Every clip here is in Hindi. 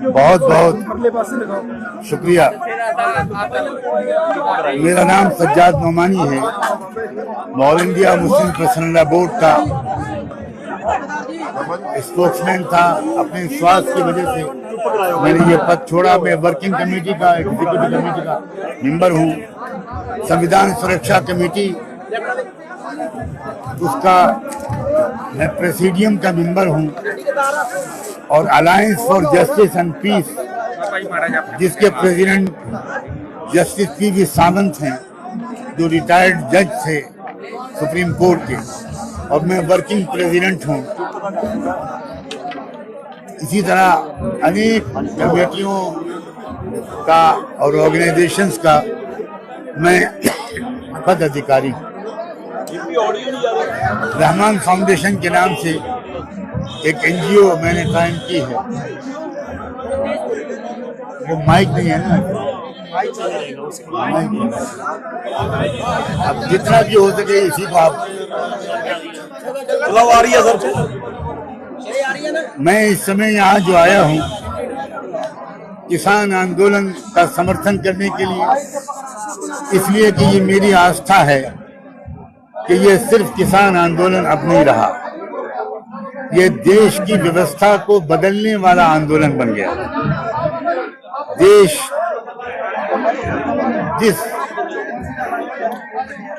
बहुत बहुत शुक्रिया। मेरा नाम सज्जाद नोमानी है, all India Muslim personal board का स्पोक्समैन था। अपने स्वास्थ्य की वजह से मैंने ये पद छोड़ा। मैं वर्किंग कमेटी का, एग्जीक्यूटिव कमेटी का मेंबर हूँ। संविधान सुरक्षा कमेटी उसका मैं प्रेसिडियम का मेंबर हूँ, और alliance for justice and peace जिसके प्रेसिडेंट जस्टिस पी.वी. सावंत हैं, जो रिटायर्ड जज थे सुप्रीम कोर्ट के, और मैं वर्किंग प्रेसिडेंट हूँ। इसी तरह अनेक कमेटियों का और ऑर्गेनाइजेशंस का मैं पद अधिकारी हूँ। रहमान फाउंडेशन के नाम से एक एनजीओ मैंने कायम की है। वो माइक नहीं है ना, अब जितना भी हो सके इसी को आप। आ रही है सर। मैं इस समय यहाँ जो आया हूँ किसान आंदोलन का समर्थन करने के लिए, इसलिए कि ये मेरी आस्था है कि ये सिर्फ किसान आंदोलन अब नहीं रहा, ये देश की व्यवस्था को बदलने वाला आंदोलन बन गया। देश जिस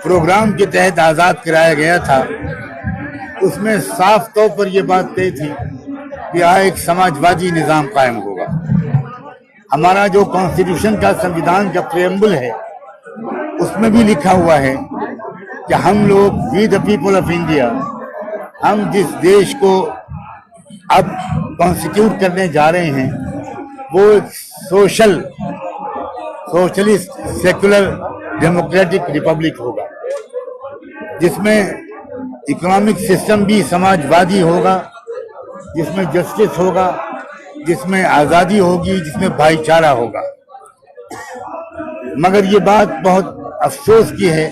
प्रोग्राम के तहत आजाद कराया गया था, उसमें साफ तौर पर यह बात तय थी कि यहाँ एक समाजवादी निजाम कायम होगा। हमारा जो कॉन्स्टिट्यूशन का, संविधान का प्रेम्बल है, उसमें भी लिखा हुआ है कि हम लोग, we the people of India, हम जिस देश को अब कॉन्स्टिट्यूट करने जा रहे हैं वो सोशलिस्ट सेकुलर डेमोक्रेटिक रिपब्लिक होगा, जिसमें इकोनॉमिक सिस्टम भी समाजवादी होगा, जिसमें जस्टिस होगा, जिसमें आज़ादी होगी, जिसमें भाईचारा होगा। मगर ये बात बहुत अफसोस की है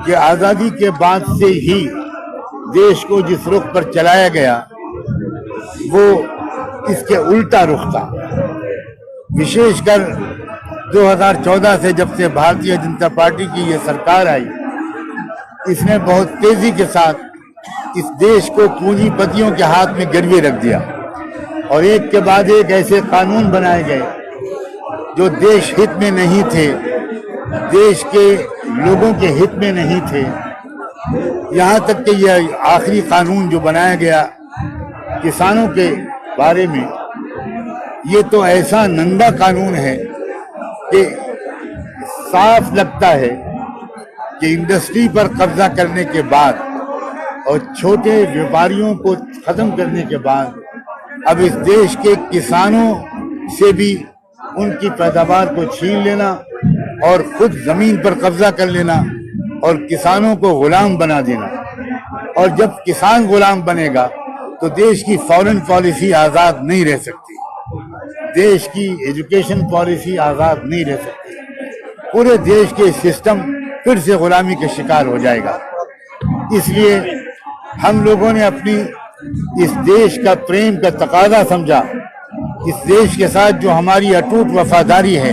कि आज़ादी के बाद से ही देश को जिस रुख पर चलाया गया वो इसके उल्टा रुख था। विशेषकर 2014 से जब से भारतीय जनता पार्टी की ये सरकार आई, इसने बहुत तेजी के साथ इस देश को पूंजीपतियों के हाथ में गिरवी रख दिया, और एक के बाद एक ऐसे कानून बनाए गए जो देश हित में नहीं थे, देश के लोगों के हित में नहीं थे। यहाँ तक कि यह आखिरी कानून जो बनाया गया किसानों के बारे में, ये तो ऐसा नंगा कानून है कि साफ लगता है कि इंडस्ट्री पर कब्जा करने के बाद और छोटे व्यापारियों को खत्म करने के बाद अब इस देश के किसानों से भी उनकी पैदावार को छीन लेना और खुद जमीन पर कब्जा कर लेना और किसानों को गुलाम बना देना। और जब किसान गुलाम बनेगा तो देश की फॉरेन पॉलिसी आज़ाद नहीं रह सकती, देश की एजुकेशन पॉलिसी आज़ाद नहीं रह सकती, पूरे देश के सिस्टम फिर से गुलामी के शिकार हो जाएगा। इसलिए हम लोगों ने अपनी इस देश का प्रेम का तकाजा समझा, इस देश के साथ जो हमारी अटूट वफादारी है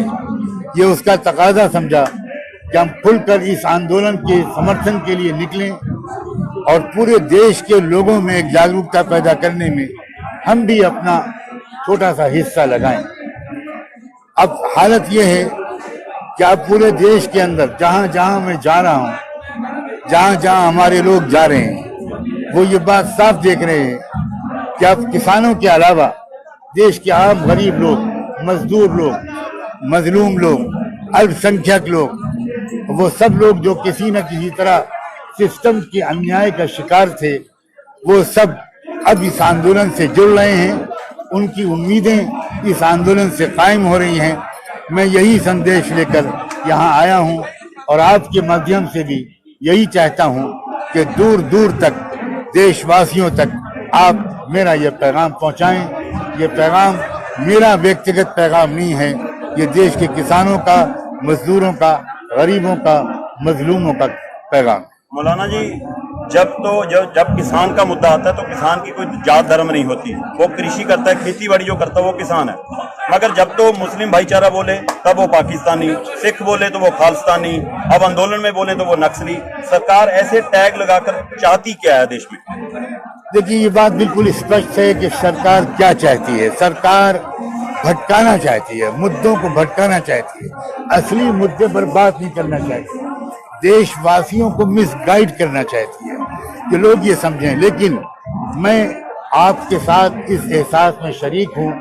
ये उसका तकाजा समझा कि हम खुलकर इस आंदोलन के समर्थन के लिए निकलें और पूरे देश के लोगों में एक जागरूकता पैदा करने में हम भी अपना छोटा सा हिस्सा लगाएं। अब हालत ये है कि अब पूरे देश के अंदर जहां जहां मैं जा रहा हूं, जहां जहां हमारे लोग जा रहे हैं, वो ये बात साफ देख रहे हैं कि अब किसानों के अलावा देश के आम गरीब लोग, मजदूर लोग, मजलूम लोग, अल्पसंख्यक लोग, वो सब लोग जो किसी न किसी तरह सिस्टम के अन्याय का शिकार थे, वो सब अब इस आंदोलन से जुड़ रहे हैं। उनकी उम्मीदें इस आंदोलन से कायम हो रही हैं। मैं यही संदेश लेकर यहाँ आया हूँ और आपके माध्यम से भी यही चाहता हूँ कि दूर दूर तक देशवासियों तक आप मेरा ये पैगाम पहुँचाएं। ये पैगाम मेरा व्यक्तिगत पैगाम नहीं है, ये देश के किसानों का, मजदूरों का, गरीबों का, मजलूमों का पैगाम। मौलाना जी, जब किसान का मुद्दा आता है तो किसान की कोई जात धर्म नहीं होती, वो कृषि करता है, खेती बाड़ी जो करता है वो किसान है। मगर जब तो मुस्लिम भाईचारा बोले तब वो पाकिस्तानी, सिख बोले तो वो खालिस्तानी, अब आंदोलन में बोले तो वो नक्सली। सरकार ऐसे टैग लगाकर चाहती क्या है देश में? देखिए, ये बात बिल्कुल स्पष्ट है कि सरकार क्या चाहती है। सरकार भटकाना चाहती है, मुद्दों को भटकाना चाहती है, असली मुद्दे पर बात नहीं करना चाहती, देशवासियों को मिसगाइड करना चाहती है कि लोग ये समझें। लेकिन मैं आपके साथ इस एहसास में शरीक हूँ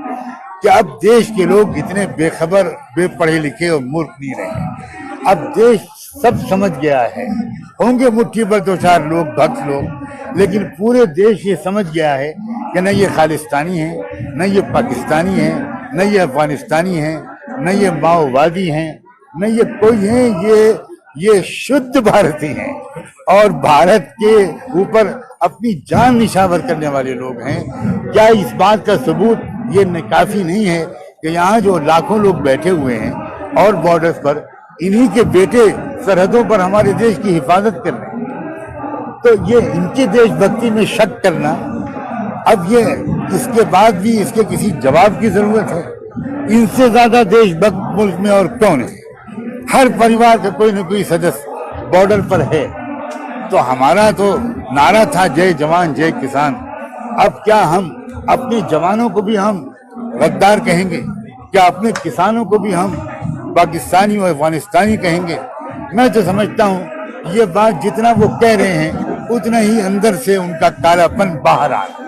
कि अब देश के लोग इतने बेखबर, बेपढ़े लिखे और मूर्ख नहीं रहे। अब देश सब समझ गया है। होंगे मुट्ठी भर दो चार लोग, भक्त लोग, लेकिन पूरे देश ये समझ गया है कि न ये खालिस्तानी है, न ये पाकिस्तानी है, न ये अफगानिस्तानी है, न ये माओवादी हैं, न ये कोई है। ये शुद्ध भारतीय हैं और भारत के ऊपर अपनी जान निछावर करने वाले लोग हैं। क्या इस बात का सबूत ये काफी नहीं है कि यहाँ जो लाखों लोग बैठे हुए हैं और बॉर्डर्स पर, इन्हीं के बेटे सरहदों पर हमारे देश की हिफाजत कर रहे हैं। तो ये इनकी देशभक्ति में शक करना, अब ये इसके बाद भी इसके किसी जवाब की जरूरत है। इनसे ज्यादा देशभक्त मुल्क में और कौन है? हर परिवार का कोई न कोई सदस्य बॉर्डर पर है। तो हमारा तो नारा था जय जवान जय किसान। अब क्या हम अपने जवानों को भी हम गद्दार कहेंगे? क्या अपने किसानों को भी हम पाकिस्तानी और अफगानिस्तानी कहेंगे? मैं तो समझता हूँ ये बात जितना वो कह रहे हैं उतना ही अंदर से उनका कालापन बाहर आ रहा है।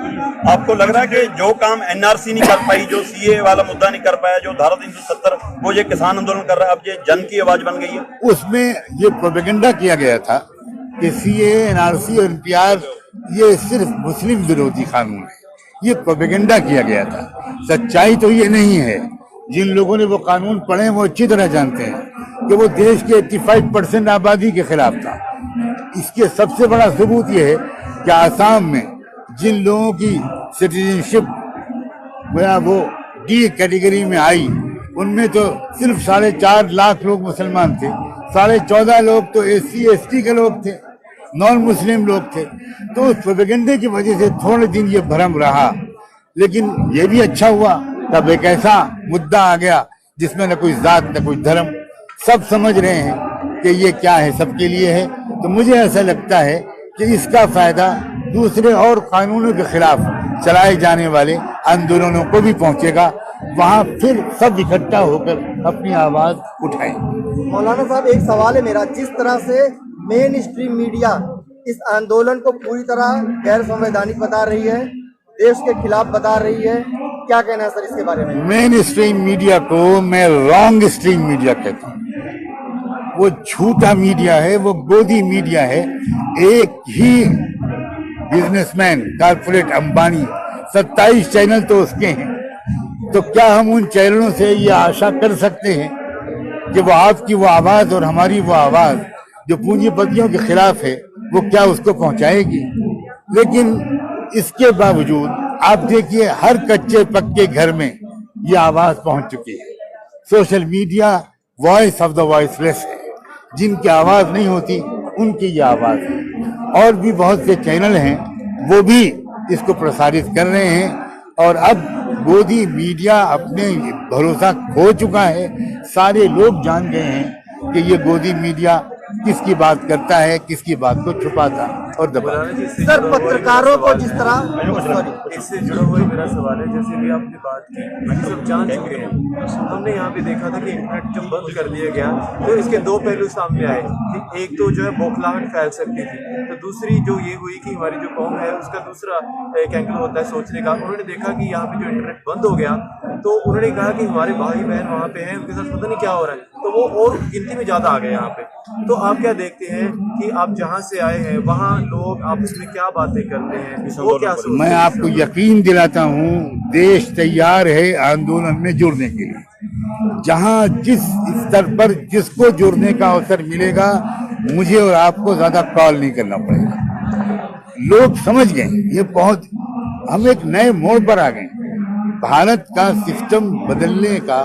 आपको लग रहा है कि जो काम एनआरसी नहीं कर पाई, जो सीए वाला मुद्दा नहीं कर पाया, जो धारा 370, वो ये किसान आंदोलन कर रहा है, अब ये जन की आवाज बन गई है? उसमें ये प्रोपेगेंडा किया गया था कि सीए, एनआरसी और एनपीआर ये सिर्फ मुस्लिम विरोधी कानून है। ये प्रोपेगेंडा किया गया था, सच्चाई तो ये नहीं है। जिन लोगों ने वो कानून पढ़े वो अच्छी तरह जानते हैं कि वो देश के 85% आबादी के खिलाफ था। इसके सबसे बड़ा सबूत ये है कि आसाम में जिन लोगों की सिटीजनशिप वो डी कैटेगरी में आई, उनमें तो सिर्फ 4.5 लाख लोग मुसलमान थे, 14.5 लोग तो SC ST के लोग थे, नॉन मुस्लिम लोग थे। तो उस प्रोपेगेंडे की वजह से थोड़े दिन ये भ्रम रहा। लेकिन ये भी अच्छा हुआ, तब एक ऐसा मुद्दा आ गया जिसमें न कोई जात न कोई धर्म, सब समझ रहे हैं कि ये क्या है, सबके लिए है। तो मुझे ऐसा लगता है कि इसका फायदा दूसरे और कानूनों के खिलाफ चलाए जाने वाले आंदोलनों को भी पहुंचेगा। वहां फिर सब इकट्ठा होकर अपनी आवाज उठाएं। मौलाना साहब, एक सवाल है मेरा, जिस तरह से मेन स्ट्रीम मीडिया इस आंदोलन को पूरी तरह गैर संवैधानिक बता रही है, देश के खिलाफ बता रही है, क्या कहना है सर इसके बारे में? मेन स्ट्रीम मीडिया को मैं रॉन्ग स्ट्रीम मीडिया कहता हूँ। वो झूठा मीडिया है, वो गोदी मीडिया है। एक ही बिजनेसमैन कारपोरेट अंबानी, 27 चैनल तो उसके हैं। तो क्या हम उन चैनलों से ये आशा कर सकते हैं कि वो आपकी वो आवाज और हमारी वो आवाज जो पूंजीपतियों के खिलाफ है वो क्या उसको पहुंचाएगी? लेकिन इसके बावजूद आप देखिए हर कच्चे पक्के घर में ये आवाज पहुंच चुकी है। Social media voice of the voiceless है, जिनकी आवाज नहीं होती उनकी ये आवाज है। और भी बहुत से चैनल हैं वो भी इसको प्रसारित कर रहे हैं। और अब गोदी मीडिया अपने भरोसा खो चुका है। सारे लोग जान गए हैं कि ये गोदी मीडिया किसकी बात करता है, किसकी बात को छुपाता और दबाता। सर, पत्रकारों को जिस तरह इससे जुड़ा हुआ मेरा सवाल है, जैसे भी आपने बात की, सब जान चुके हैं। हमने यहाँ पे देखा था कि इंटरनेट जब बंद कर दिया गया तो इसके दो पहलू सामने आए कि एक तो जो है बौखलाहट फैल सकती थी, तो दूसरी जो ये हुई कि हमारी जो कौम है उसका दूसरा एक एंगल होता है सोचने का। उन्होंने देखा कि यहाँ पे जो इंटरनेट बंद हो गया तो उन्होंने कहा कि हमारे भाई बहन वहाँ पे हैं, उनके साथ पता नहीं क्या हो रहा है, तो वो और गिनती में ज्यादा आ गए यहाँ पे। तो आप क्या देखते हैं कि आप जहाँ से आए हैं वहाँ लोग आपस में क्या बातें करते हैं, वो क्या सोचते हैं? मैं आपको यकीन दिलाता हूँ, देश तैयार है आंदोलन में जुड़ने के लिए। जहाँ जिस स्तर पर जिसको जुड़ने का अवसर मिलेगा, मुझे और आपको ज्यादा कॉल नहीं करना पड़ेगा। लोग समझ गए ये बहुत, हम एक नए मोड़ पर आ गए। भारत का सिस्टम बदलने का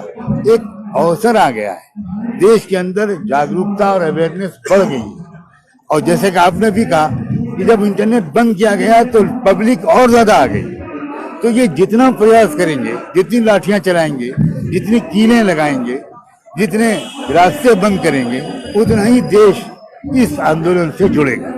एक अवसर आ गया है। देश के अंदर जागरूकता और अवेयरनेस बढ़ गई है। और जैसे कि आपने भी कहा कि जब इंटरनेट बंद किया गया तो पब्लिक और ज्यादा आ गई। तो ये जितना प्रयास करेंगे, जितनी लाठियां चलाएंगे, जितनी कीलें लगाएंगे, जितने रास्ते बंद करेंगे, उतना ही देश इस आंदोलन से जुड़ेगा।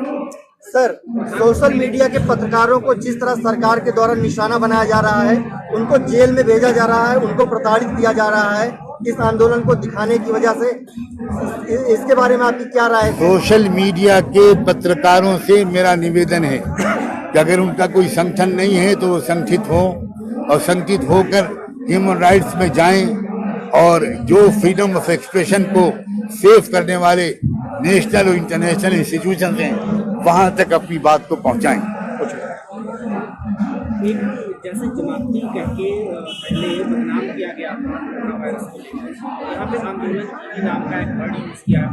सर, सोशल मीडिया के पत्रकारों को जिस तरह सरकार के द्वारा निशाना बनाया जा रहा है, उनको जेल में भेजा जा रहा है, उनको प्रताड़ित किया जा रहा है इस आंदोलन को दिखाने की वजह से, इसके बारे में आपकी क्या राय है? सोशल मीडिया के पत्रकारों से मेरा निवेदन है कि अगर उनका कोई संगठन नहीं है तो वो संगठित हो और संगठित होकर ह्यूमन राइट्स में जाएं और जो फ्रीडम ऑफ एक्सप्रेशन को सेव करने वाले नेशनल और इंटरनेशनल इंस्टीट्यूशन हैं वहां तक अपनी बात को पहुंचाएं। एक जैसे जमाती करके पहले बदनाम किया गया था कोरोना वायरस को लेकर, यहाँ पे आंदोलन की नाम का एक वर्ड यूज किया है।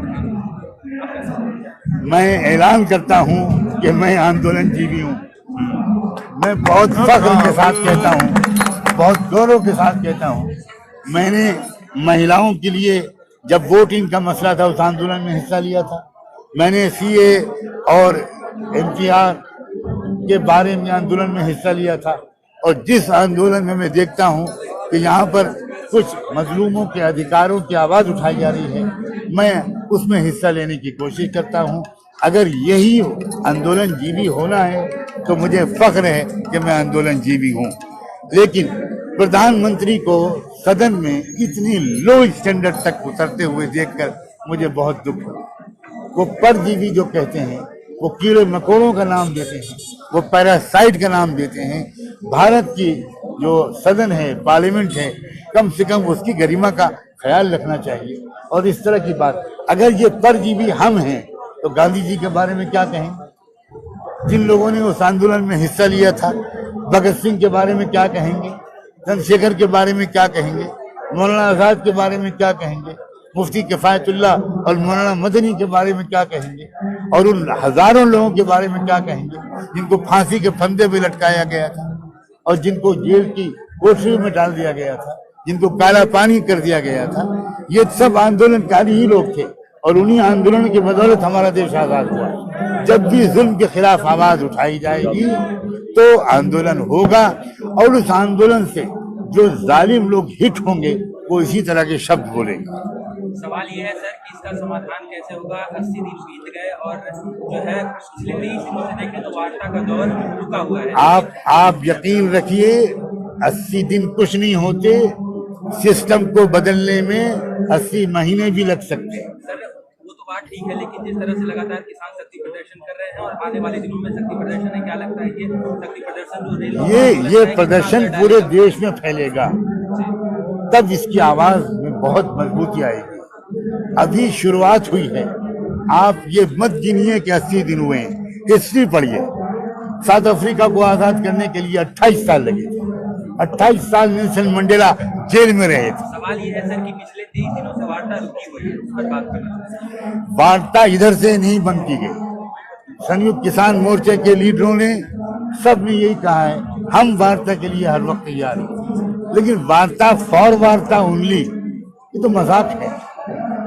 मैं ऐलान करता हूं कि मैं आंदोलन जीवी हूं। मैं बहुत फख्र के साथ कहता हूं, बहुत गौरव के साथ कहता हूं, मैंने महिलाओं के लिए जब वोटिंग का मसला था उस आंदोलन में हिस्सा लिया था। मैंने सीए और एनपीआर के बारे में आंदोलन में हिस्सा लिया था। और जिस आंदोलन में मैं देखता हूं कि यहाँ पर कुछ मजलूमों के अधिकारों की आवाज उठाई जा रही है, मैं उसमें हिस्सा लेने की कोशिश करता हूं। अगर यही आंदोलन जीवी होना है तो मुझे फख्र है कि मैं आंदोलन जीवी हूं। लेकिन प्रधानमंत्री को सदन में इतनी लो स्टैंडर्ड तक उतरते हुए देखकर मुझे बहुत दुख हुआ। वो परजीवी जो कहते हैं, वो कीड़े मकोड़ों का नाम देते हैं, वो पैरासाइट का नाम देते हैं। भारत की जो सदन है, पार्लियामेंट है, कम से कम उसकी गरिमा का ख्याल रखना चाहिए। और इस तरह की बात, अगर ये परजीवी हम हैं तो गांधी जी के बारे में क्या कहेंगे? जिन लोगों ने उस आंदोलन में हिस्सा लिया था, भगत सिंह के बारे में क्या कहेंगे? चंद्रशेखर के बारे में क्या कहेंगे? मौलाना आजाद के बारे में क्या कहेंगे? मुफ्ती किफायतुल्लाह और मौलाना मदनी के बारे में क्या कहेंगे? और उन हजारों लोगों के बारे में क्या कहेंगे जिनको फांसी के फंदे पे लटकाया गया था और जिनको जेल की कोठरी में डाल दिया गया था, जिनको काला पानी कर दिया गया था? ये सब आंदोलनकारी ही लोग थे और उन्हीं आंदोलन की बदौलत हमारा देश आजाद हुआ। जब भी जुल्म के खिलाफ आवाज उठाई जाएगी तो आंदोलन होगा और उस आंदोलन से जो जालिम लोग हिट होंगे वो इसी तरह के शब्द बोलेंगे। सवाल ये है सर कि इसका समाधान कैसे होगा? 80 दिन बीत गए और जो है पिछले 20 दिनों से देखें तो वार्ता का दौर रुका हुआ है। आप यकीन रखिए 80 दिन कुछ नहीं होते, सिस्टम को बदलने में 80 महीने भी लग सकते हैं। सर वो तो बात ठीक है, लेकिन जिस तरह से लगातार किसान शक्ति प्रदर्शन कर रहे हैं और आने वाले दिनों में शक्ति प्रदर्शन है, क्या लगता है ये शक्ति प्रदर्शन जो ये प्रदर्शन पूरे देश में फैलेगा, तब इसकी आवाज में बहुत मजबूती आएगी। अभी शुरुआत हुई है। आप ये मत गिनिए कि 80 दिन हुए हैं। हिस्ट्री पढ़िए, साउथ अफ्रीका को आजाद करने के लिए 28 साल लगे थे। 28 साल नेल्सन मंडेला जेल में रहे थे। सवाल ये है सर कि पिछले 23 दिनों से वार्ता रुकी हुई है, उस पर बात करना। वार्ता इधर से नहीं बंद की गई। संयुक्त किसान मोर्चे के लीडरों ने सब ने यही कहा है, हम वार्ता के लिए हर वक्त तैयार हैं। लेकिन वार्ता फॉर वार्ता ओनली, ये तो मजाक है।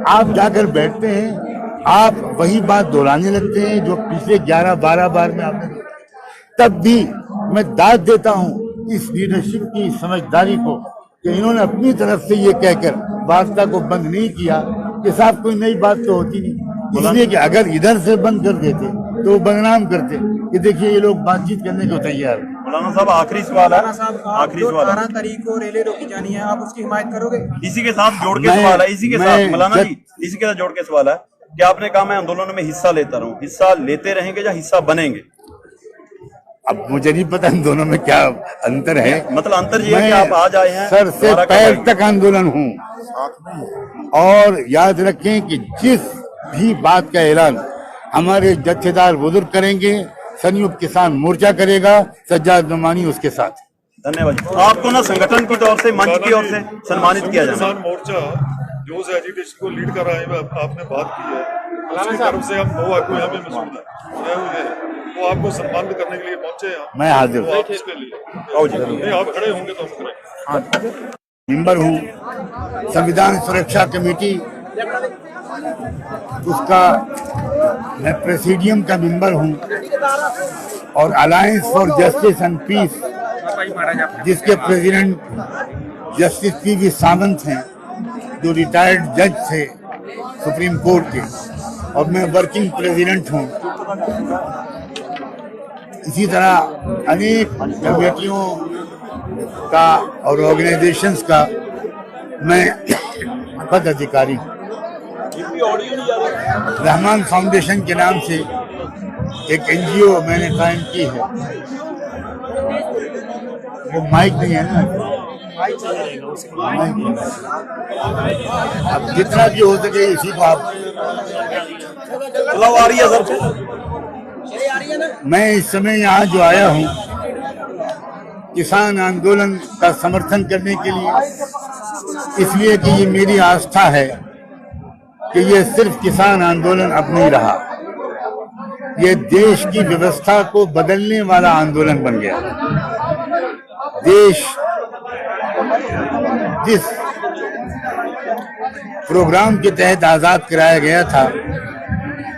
आप जाकर बैठते हैं, आप वही बात दोहराने लगते हैं जो पिछले 11-12 बार में आपने, तब भी मैं दाद देता हूं इस लीडरशिप की समझदारी को कि इन्होंने अपनी तरफ से ये कहकर वार्ता को बंद नहीं किया कि साहब कोई नई बात तो होती नहीं। इसलिए कि अगर इधर से बंद कर देते तो वो बदनाम करते कि देखिए ये लोग बातचीत करने को तैयार हैं। मौलाना साहब आखिरी सवाल है, आखिरी सवाल 18 तारीख को रैली रोकी जानी है, आप उसकी हिमायत करोगे? इसी के साथ जोड़ के सवाल है, इसी के साथ मौलाना जी, इसी के साथ जोड़ के सवाल है कि आपने कहा मैं आंदोलनों में हिस्सा लेता रहूं, हिस्सा लेते रहेंगे या हिस्सा बनेंगे? अब मुझे नहीं पता इन दोनों में क्या अंतर है। मतलब अंतर ये है कि आप आज आए हैं, सर से पैर तक आंदोलन हूं। और याद रखें कि जिस भी बात का ऐलान हमारे जत्थेदार बुजुर्ग करेंगे, संयुक्त किसान मोर्चा करेगा, सज्जाद नुमानी उसके साथ। धन्यवाद। आपको ना संगठन की तरफ से, मंच की ओर से सम्मानित किया जाए। किसान मोर्चा जो उस एजिटेशन को लीड कर रहा है, आपने बात की है, उसकी तरफ से हम 2 आदमी हमें मौजूद है, वो आपको सम्मानित करने के लिए पहुंचे हैं। मैं हाजिर हूँ उसके लिए आप खड़े होंगे तो हम करेंगे। मेंबर हूँ संविधान सुरक्षा कमेटी, उसका मैं प्रेसिडियम का मेंबर हूं और alliance for justice and peace, जिसके प्रेसिडेंट जस्टिस पी.वी. सावंत हैं, जो रिटायर्ड जज थे सुप्रीम कोर्ट के, और मैं वर्किंग प्रेसिडेंट हूं। इसी तरह अनेक कमेटियों का और ऑर्गेनाइजेशंस का मैं पद अधिकारी हूं। रहमान फाउंडेशन के नाम से एक एनजीओ मैंने कायम की है। वो माइक नहीं है ना, अब जितना भी हो सके इसी को आप। आ रही है सर। मैं इस समय यहाँ जो आया हूँ किसान आंदोलन का समर्थन करने के लिए, इसलिए कि ये मेरी आस्था है कि ये सिर्फ किसान आंदोलन अब नहीं रहा, ये देश की व्यवस्था को बदलने वाला आंदोलन बन गया। देश जिस प्रोग्राम के तहत आजाद कराया गया था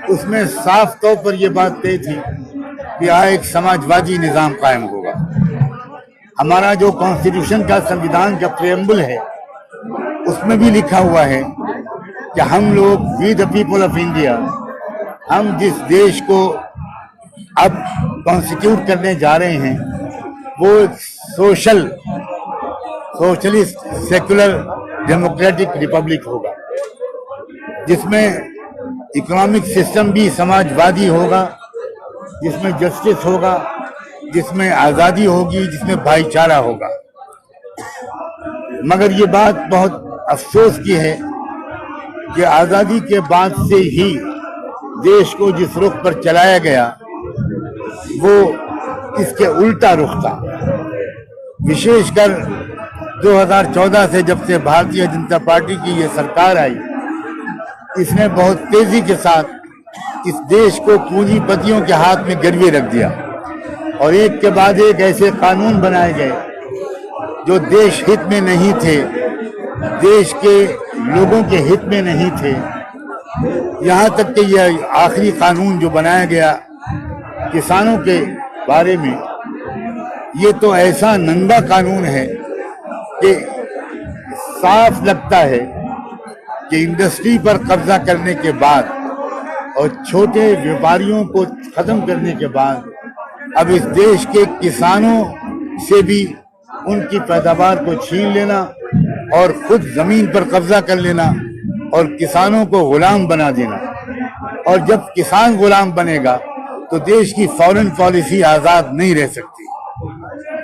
उसमें साफ तौर पर यह बात तय थी कि यहाँ एक समाजवादी निजाम कायम होगा। हमारा जो कॉन्स्टिट्यूशन का संविधान का प्रेम्बल है उसमें भी लिखा हुआ है कि हम लोग we the people of India, हम जिस देश को अब कॉन्स्टिट्यूट करने जा रहे हैं वो सोशलिस्ट सेकुलर डेमोक्रेटिक रिपब्लिक होगा, जिसमें इकोनॉमिक सिस्टम भी समाजवादी होगा, जिसमें जस्टिस होगा, जिसमें आज़ादी होगी, जिसमें भाईचारा होगा। मगर ये बात बहुत अफसोस की है कि आज़ादी के बाद से ही देश को जिस रुख पर चलाया गया वो इसके उल्टा रुख था। विशेषकर 2014 से जब से भारतीय जनता पार्टी की ये सरकार आई, इसने बहुत तेजी के साथ इस देश को पूंजीपतियों के हाथ में गिरवी रख दिया और एक के बाद एक ऐसे कानून बनाए गए जो देश हित में नहीं थे, देश के लोगों के हित में नहीं थे। यहाँ तक कि यह आखिरी कानून जो बनाया गया किसानों के बारे में, ये तो ऐसा नंगा कानून है कि साफ लगता है कि इंडस्ट्री पर कब्जा करने के बाद और छोटे व्यापारियों को खत्म करने के बाद अब इस देश के किसानों से भी उनकी पैदावार को छीन लेना और खुद जमीन पर कब्जा कर लेना और किसानों को गुलाम बना देना। और जब किसान गुलाम बनेगा तो देश की फॉरेन पॉलिसी आज़ाद नहीं रह सकती,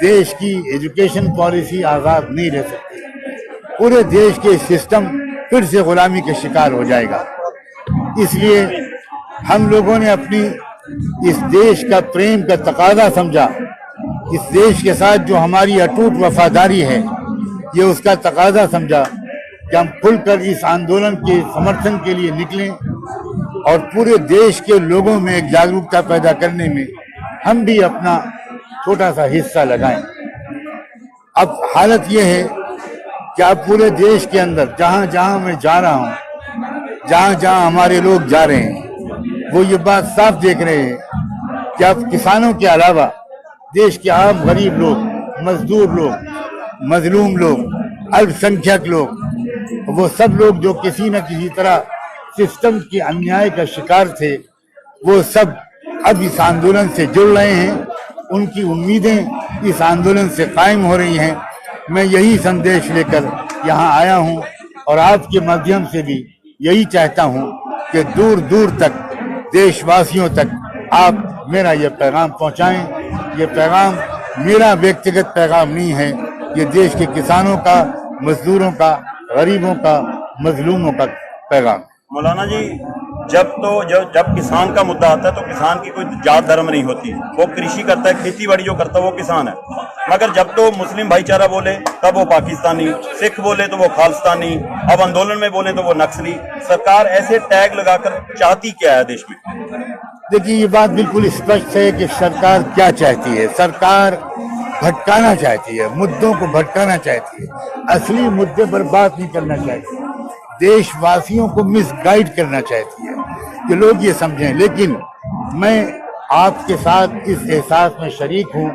देश की एजुकेशन पॉलिसी आज़ाद नहीं रह सकती, पूरे देश के सिस्टम फिर से गुलामी के शिकार हो जाएगा। इसलिए हम लोगों ने अपनी इस देश का प्रेम का तकाजा समझा, इस देश के साथ जो हमारी अटूट वफादारी है ये उसका तकाजा समझा कि हम खुलकर इस आंदोलन के समर्थन के लिए निकलें और पूरे देश के लोगों में एक जागरूकता पैदा करने में हम भी अपना छोटा सा हिस्सा लगाएं। अब हालत ये है कि अब पूरे देश के अंदर जहां जहां मैं जा रहा हूं, जहां जहां हमारे लोग जा रहे हैं, वो ये बात साफ देख रहे हैं कि अब किसानों के अलावा देश के आम गरीब लोग, मजदूर लोग, मजलूम लोग, अल्पसंख्यक लोग, वो सब लोग जो किसी न किसी तरह सिस्टम के अन्याय का शिकार थे, वो सब अब इस आंदोलन से जुड़ रहे हैं। उनकी उम्मीदें इस आंदोलन से कायम हो रही हैं। मैं यही संदेश लेकर यहाँ आया हूँ और आपके माध्यम से भी यही चाहता हूँ कि दूर दूर तक देशवासियों तक आप मेरा ये पैगाम पहुँचाएं। ये पैगाम मेरा व्यक्तिगत पैगाम नहीं है, ये देश के किसानों का, मजदूरों का, गरीबों का, मजलूमों का पैगाम। मौलाना जी, जब किसान का मुद्दा आता है तो किसान की कोई जात धर्म नहीं होती, वो कृषि करता है, खेती बाड़ी जो करता है वो किसान है। मगर जब तो मुस्लिम भाईचारा बोले तब वो पाकिस्तानी, सिख बोले तो वो खालिस्तानी, अब आंदोलन में बोले तो वो नक्सली। सरकार ऐसे टैग लगाकर चाहती क्या है देश में? देखिए, ये बात बिल्कुल स्पष्ट है कि सरकार क्या चाहती है। सरकार भटकाना चाहती है, मुद्दों को भटकाना चाहती है, असली मुद्दे पर बात नहीं करना चाहती, देशवासियों को मिसगाइड करना चाहती है। कि लोग ये समझें। लेकिन मैं आपके साथ इस एहसास में शरीक हूँ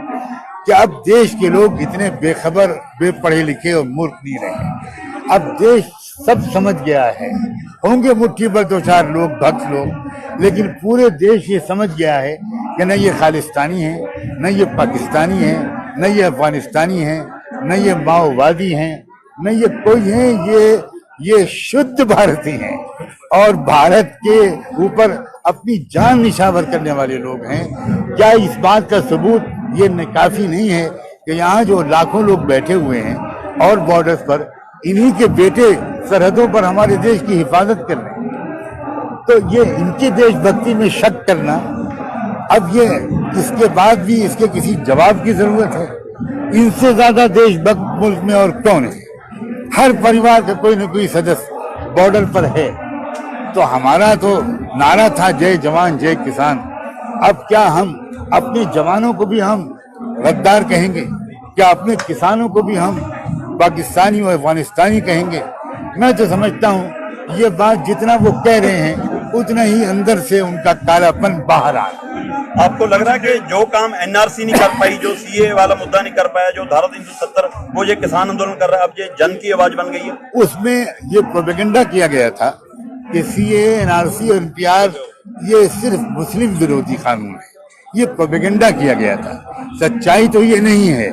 कि अब देश के लोग इतने बेखबर, बेपढ़े लिखे और मूर्ख नहीं रहे। अब देश सब समझ गया है। होंगे मुट्ठी भर दो चार लोग, भक्त लोग, लेकिन पूरे देश ये समझ गया है कि न ये खालिस्तानी है, न ये पाकिस्तानी है, न ये अफगानिस्तानी है, न ये माओवादी हैं, न ये कोई है, ये शुद्ध भारतीय हैं और भारत के ऊपर अपनी जान निछावर करने वाले लोग हैं। क्या इस बात का सबूत ये काफी नहीं है कि यहाँ जो लाखों लोग बैठे हुए हैं और बॉर्डर्स पर, इन्हीं के बेटे सरहदों पर हमारे देश की हिफाजत कर रहे हैं। तो ये इनके देशभक्ति में शक करना, अब ये इसके बाद भी इसके किसी जवाब की जरूरत है। इनसे ज्यादा देशभक्त मुल्क में और कौन है? हर परिवार का कोई न कोई सदस्य बॉर्डर पर है। तो हमारा तो नारा था जय जवान जय किसान। अब क्या हम अपने जवानों को भी हम गद्दार कहेंगे? क्या अपने किसानों को भी हम पाकिस्तानी और अफगानिस्तानी कहेंगे? मैं तो समझता हूँ ये बात जितना वो कह रहे हैं उतना ही अंदर से उनका कालापन बाहर आ रहा है। आपको लग रहा है कि जो काम एनआरसी नहीं कर पाई, जो सीए वाला मुद्दा नहीं कर पाया, जो धारा 370, वो ये किसान आंदोलन कर रहा है, अब ये जन की आवाज बन गई है? उसमें ये प्रोपेगेंडा किया गया था कि सीए, एनआरसी और एनपीआर ये सिर्फ मुस्लिम विरोधी कानून है। ये प्रोपेगेंडा किया गया था। सच्चाई तो ये नहीं है।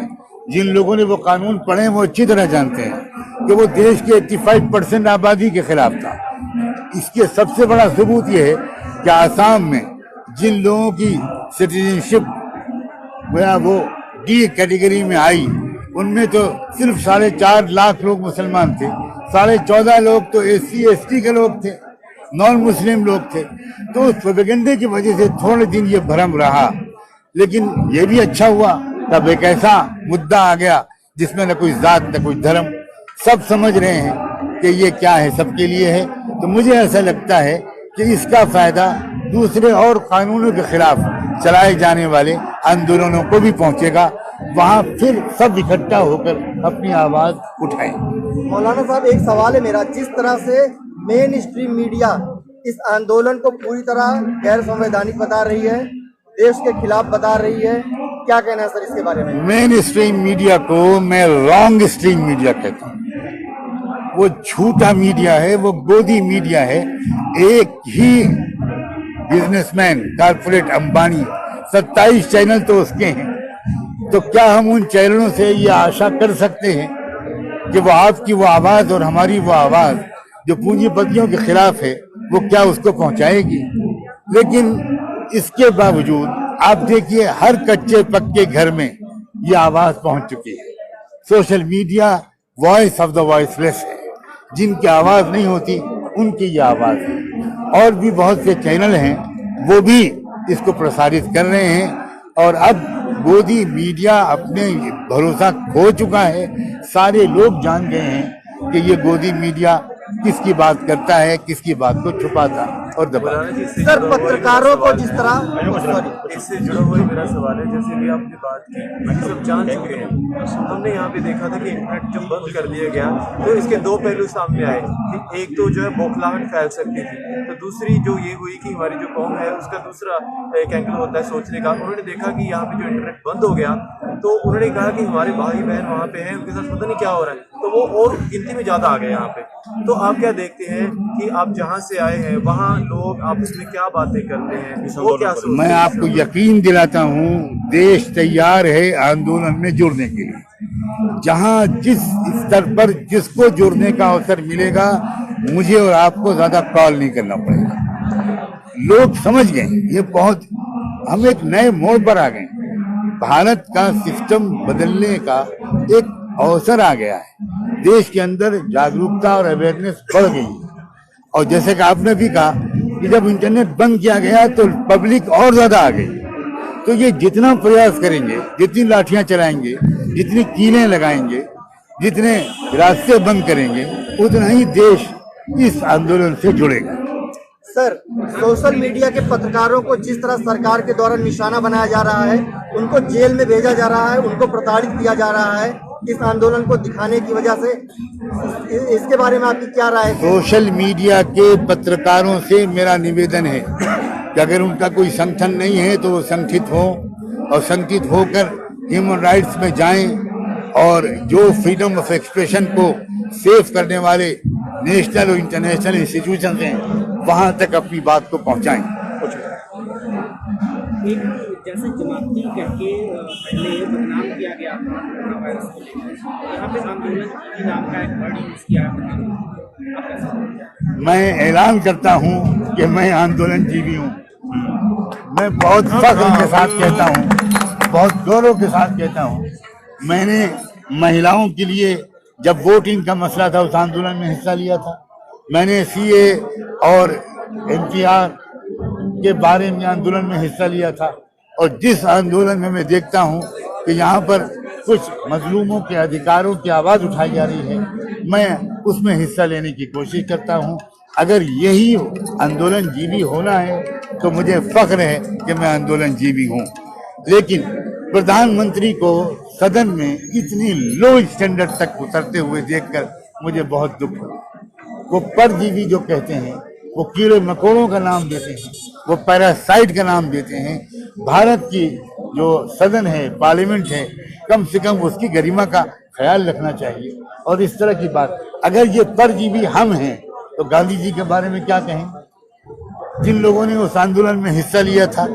जिन लोगों ने वो कानून पढ़े वो अच्छी तरह जानते हैं कि वो देश के 85% आबादी के खिलाफ था। इसके सबसे बड़ा सबूत ये है कि आसाम में जिन लोगों की सिटीजनशिप वो डी कैटेगरी में आई, उनमें तो सिर्फ 4.5 लाख लोग मुसलमान थे, 14.5 लाख तो SC ST के लोग थे, नॉन मुस्लिम लोग थे। तो उस प्रोपेगेंडे की वजह से थोड़े दिन ये भ्रम रहा। लेकिन ये भी अच्छा हुआ, तब एक ऐसा मुद्दा आ गया जिसमें न कोई जात न कोई धर्म, सब समझ रहे हैं कि ये क्या है, सबके लिए है। तो मुझे ऐसा लगता है कि इसका फायदा दूसरे और कानूनों के खिलाफ चलाए जाने वाले आंदोलनों को भी पहुंचेगा। वहां फिर सब इकट्ठा होकर अपनी आवाज उठाएं। मौलाना साहब, एक सवाल है मेरा, जिस तरह से मेन स्ट्रीम मीडिया इस आंदोलन को पूरी तरह गैर संवैधानिक बता रही है, देश के खिलाफ बता रही है, क्या कहना है सर इसके बारे में? मेन स्ट्रीम मीडिया को मैं रॉन्ग स्ट्रीम मीडिया कहता हूँ। वो झूठा मीडिया है, वो गोदी मीडिया है। एक ही बिजनेसमैन कारपोरेट अंबानी, 27 चैनल तो उसके हैं। तो क्या हम उन चैनलों से ये आशा कर सकते हैं कि वो आपकी वो आवाज और हमारी वो आवाज जो पूंजीपतियों के खिलाफ है वो क्या उसको पहुंचाएगी? लेकिन इसके बावजूद आप देखिए हर कच्चे पक्के घर में ये आवाज पहुंच चुकी है। Social media voice of the voiceless है। जिनकी आवाज नहीं होती उनकी ये आवाज है। और भी बहुत से चैनल हैं वो भी इसको प्रसारित कर रहे हैं। और अब गोदी मीडिया अपने भरोसा खो चुका है। सारे लोग जान गए हैं कि ये गोदी मीडिया किसकी बात करता है, किसकी बात को छुपाता और दबाता। सर, पत्रकारों को जिस तरह इससे जुड़ा हुआ मेरा सवाल है, जैसे भी आपने बात की सब जान चुके हैं। हमने यहाँ पे देखा था कि इंटरनेट जब बंद कर दिया गया तो इसके दो पहलू सामने आए कि एक तो जो है बौखलाहट फैल सकती थी, तो दूसरी जो ये हुई कि हमारी जो कौम है उसका दूसरा एक एंगल होता है सोचने का। उन्होंने देखा कि यहाँ पे जो इंटरनेट बंद हो गया तो उन्होंने कहा कि हमारे भाई बहन वहाँ पे हैं, उनके साथ पता नहीं क्या हो रहा है, तो वो और गिनती में ज्यादा आ गए यहाँ पे। तो आप क्या देखते हैं कि आप जहाँ से आए हैं वहाँ लोग आपस में क्या बातें करते हैं, वो क्या सोचते हैं? मैं आपको यकीन दिलाता हूँ देश तैयार है आंदोलन में जुड़ने के लिए। जहाँ जिस स्तर पर जिसको जुड़ने का अवसर मिलेगा, मुझे और आपको ज्यादा कॉल नहीं करना पड़ेगा। लोग समझ गए ये बहुत, हम एक नए मोड़ पर आ गए। भारत का सिस्टम बदलने का एक अवसर आ गया है। देश के अंदर जागरूकता और अवेयरनेस बढ़ गई है। और जैसे कि आपने भी कहा कि जब इंटरनेट बंद किया गया तो पब्लिक और ज्यादा आ गई। तो ये जितना प्रयास करेंगे, जितनी लाठियां चलाएंगे, जितनी कीलें लगाएंगे, जितने रास्ते बंद करेंगे, उतना ही देश इस आंदोलन से जुड़ेगा। सर, सोशल मीडिया के पत्रकारों को जिस तरह सरकार के द्वारा निशाना बनाया जा रहा है, उनको जेल में भेजा जा रहा है, उनको प्रताड़ित किया जा रहा है, इस आंदोलन को दिखाने की वजह से, इसके बारे में आपकी क्या राय है? सोशल मीडिया के पत्रकारों से मेरा निवेदन है कि अगर उनका कोई संगठन नहीं है तो वो संगठित हो और संगठित होकर ह्यूमन राइट्स में जाएं और जो फ्रीडम ऑफ एक्सप्रेशन को सेव करने वाले नेशनल और इंटरनेशनल इंस्टीट्यूशन हैं वहां तक अपनी बात को पहुंचाएं। एक जैसे जमाती करके पहले बदनाम किया गया था कोरोना वायरस को लेकर, यहाँ पे आंदोलन की नाम का एक वर्ड यूज किया है। मैं ऐलान करता हूं कि मैं आंदोलन जीवी हूं। मैं बहुत फख्र के साथ कहता हूं, बहुत गौरव के साथ कहता हूं, मैंने महिलाओं के लिए जब वोटिंग का मसला था उस आंदोलन में हिस्सा लिया था। मैंने सीए और एनपीआर के बारे में आंदोलन में हिस्सा लिया था। और जिस आंदोलन में मैं देखता हूं कि यहाँ पर कुछ मजलूमों के अधिकारों की आवाज उठाई जा रही है, मैं उसमें हिस्सा लेने की कोशिश करता हूं। अगर यही आंदोलन जीवी होना है तो मुझे फख्र है कि मैं आंदोलन जीवी हूं। लेकिन प्रधानमंत्री को सदन में इतनी लो स्टैंडर्ड तक उतरते हुए देखकर मुझे बहुत दुख हुआ। वो परजीवी जो कहते हैं, वो कीड़े मकोड़ों का नाम देते हैं, वो पैरासाइट का नाम देते हैं। भारत की जो सदन है, पार्लियामेंट है, कम से कम उसकी गरिमा का ख्याल रखना चाहिए। और इस तरह की बात, अगर ये परजीवी हम हैं तो गांधी जी के बारे में क्या कहेंगे? जिन लोगों ने उस आंदोलन में हिस्सा लिया था,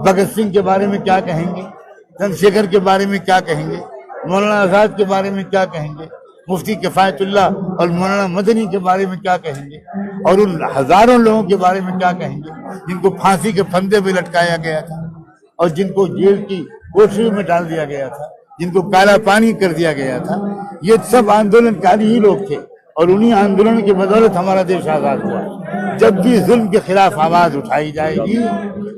भगत सिंह के बारे में क्या कहेंगे? चंद्रशेखर के बारे में क्या कहेंगे? मौलाना आजाद के बारे में क्या कहेंगे? मुफ्ती किफायतुल्लाह और मौलाना मदनी के बारे में क्या कहेंगे? और उन हजारों लोगों के बारे में क्या कहेंगे जिनको फांसी के फंदे में लटकाया गया था और जिनको जेल की कोठरी में डाल दिया गया था, जिनको काला पानी कर दिया गया था? ये सब आंदोलनकारी ही लोग थे और उन्हीं आंदोलन की बदौलत हमारा देश आजाद हुआ। जब भी जुल्म के खिलाफ आवाज उठाई जाएगी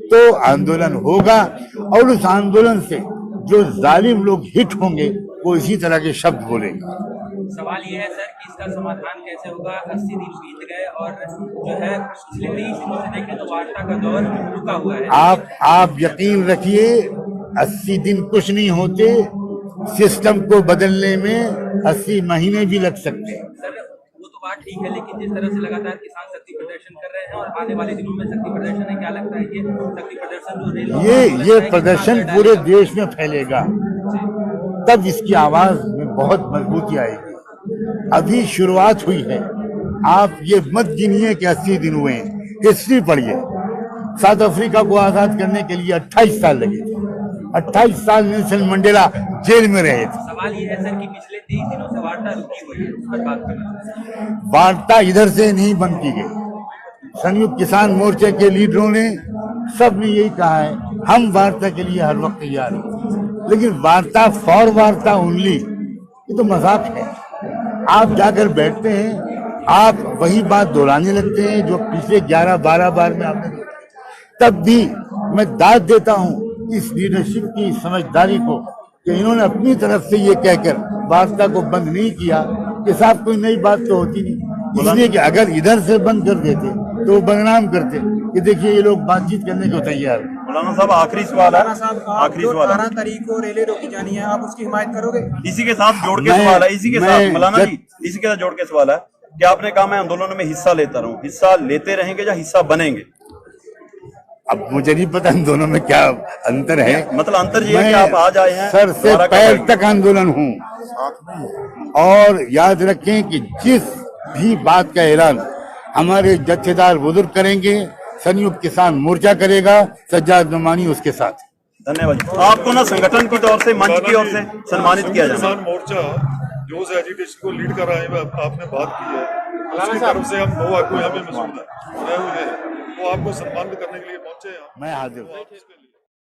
तो आंदोलन होगा और उस आंदोलन से जो जालिम लोग हिट होंगे वो इसी तरह के शब्द बोलेंगे। सवाल ये है सर कि इसका समाधान कैसे होगा? 80 दिन बीत गए और जो है पिछले 20 दिनों से देखें तो वार्ता का दौर रुका हुआ है। आप यकीन रखिए 80 दिन कुछ नहीं होते, सिस्टम को बदलने में 80 महीने भी लग सकते हैं। सर वो तो बात ठीक है, लेकिन जिस तरह से लगातार किसान शक्ति प्रदर्शन कर रहे हैं और आने वाले दिनों में शक्ति प्रदर्शन है, क्या लगता है ये शक्ति प्रदर्शन जो ये प्रदर्शन पूरे देश में फैलेगा, तब इसकी आवाज में बहुत मजबूती आएगी। अभी शुरुआत हुई है। आप ये मत गिनिए कि 80 दिन हुए हैं। हिस्ट्री पढ़िए, साउथ अफ्रीका को आजाद करने के लिए 28 साल लगे थे। 28 साल नेल्सन मंडेला जेल में रहे थे। सवाल ये है सर कि पिछले 23 दिनों से वार्ता रुकी हुई है, उस पर बात करना। वार्ता इधर से नहीं बंद की गई। संयुक्त किसान मोर्चे के लीडरों ने सब ने यही कहा है, हम वार्ता के लिए हर वक्त तैयार हैं। लेकिन वार्ता फॉर वार्ता ओनली, ये तो मजाक है। आप जाकर बैठते हैं, आप वही बात दोहराने लगते हैं जो पिछले 11-12 बार में आपने देखी। तब भी मैं दाद देता हूं इस लीडरशिप की समझदारी को कि इन्होंने अपनी तरफ से ये कहकर वार्ता को बंद नहीं किया कि साहब कोई नई बात तो होती नहीं। इसलिए कि अगर इधर से बंद कर देते तो वो बदनाम करते कि देखिए ये लोग बातचीत करने को तैयार हैं। मौलाना साहब आखिरी सवाल है, आखिरी सवाल 18 तारीख को रैली रोकी जानी है, आप उसकी हिमायत करोगे? इसी के साथ जोड़ के सवाल है, इसी के साथ मौलाना जी, इसी के साथ जोड़ के सवाल है कि आपने कहा मैं आंदोलनों में हिस्सा लेता रहूं, हिस्सा लेते रहेंगे या हिस्सा बनेंगे? अब मुझे नहीं पता इन दोनों में क्या अंतर है। मतलब अंतर ये है कि आप आज आए हैं, सर से पैर तक आंदोलन हूँ। और याद रखें कि जिस भी बात का ऐलान हमारे जत्थेदार बुजुर्ग करेंगे, संयुक्त किसान मोर्चा करेगा, सज्जाद नुमानी उसके साथ। धन्यवाद। आपको ना संगठन की तौर से, मंच की ओर से सम्मानित किया जाए। किसान मोर्चा जो उस एजिटेशन को लीड कर रहा है, आपने बात की है, उसकी तरफ से हम 2 आदमी यहाँ पे मौजूद है, वो आपको सम्मानित करने के लिए पहुंचे हैं। मैं हाजिर हूं।